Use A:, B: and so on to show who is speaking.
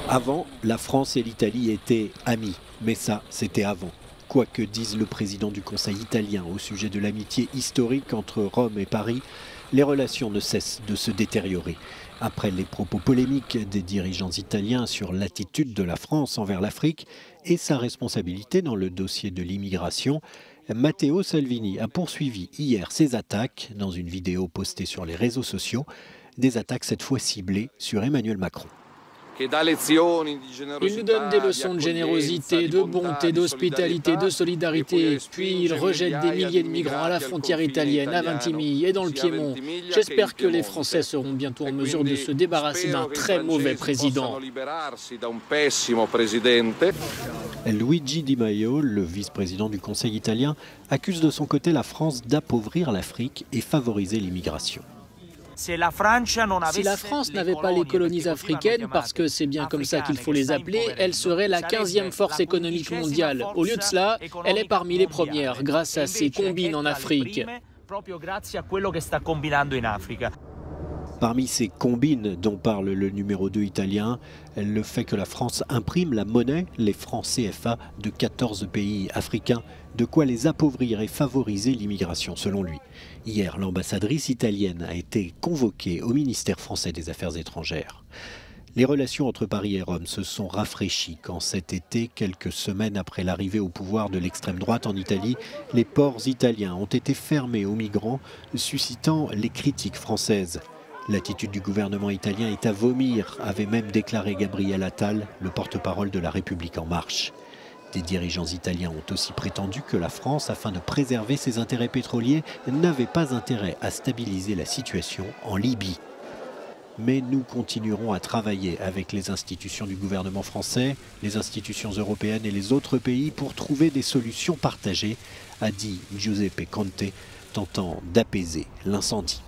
A: Avant, la France et l'Italie étaient amis, mais ça, c'était avant. Quoi que dise le président du Conseil italien au sujet de l'amitié historique entre Rome et Paris, les relations ne cessent de se détériorer. Après les propos polémiques des dirigeants italiens sur l'attitude de la France envers l'Afrique et sa responsabilité dans le dossier de l'immigration, Matteo Salvini a poursuivi hier ses attaques dans une vidéo postée sur les réseaux sociaux, des attaques cette fois ciblées sur Emmanuel Macron.
B: Il nous donne des leçons de générosité, de bonté, d'hospitalité, de solidarité. Puis il rejette des milliers de migrants à la frontière italienne, à Vintimille et dans le Piémont. J'espère que les Français seront bientôt en mesure de se débarrasser d'un très mauvais président.
A: Luigi Di Maio, le vice-président du Conseil italien, accuse de son côté la France d'appauvrir l'Afrique et favoriser l'immigration.
C: Si la France n'avait pas les colonies africaines, parce que c'est bien comme ça qu'il faut les appeler, elle serait la 15e force économique mondiale. Au lieu de cela, elle est parmi les premières, grâce à ses combines en Afrique.
A: Parmi ces combines dont parle le numéro 2 italien, le fait que la France imprime la monnaie, les francs CFA, de 14 pays africains, de quoi les appauvrir et favoriser l'immigration selon lui. Hier, l'ambassadrice italienne a été convoquée au ministère français des Affaires étrangères. Les relations entre Paris et Rome se sont rafraîchies quand cet été, quelques semaines après l'arrivée au pouvoir de l'extrême droite en Italie, les ports italiens ont été fermés aux migrants, suscitant les critiques françaises. L'attitude du gouvernement italien est à vomir, avait même déclaré Gabriel Attal, le porte-parole de La République en marche. Des dirigeants italiens ont aussi prétendu que la France, afin de préserver ses intérêts pétroliers, n'avait pas intérêt à stabiliser la situation en Libye. Mais nous continuerons à travailler avec les institutions du gouvernement français, les institutions européennes et les autres pays pour trouver des solutions partagées, a dit Giuseppe Conte, tentant d'apaiser l'incendie.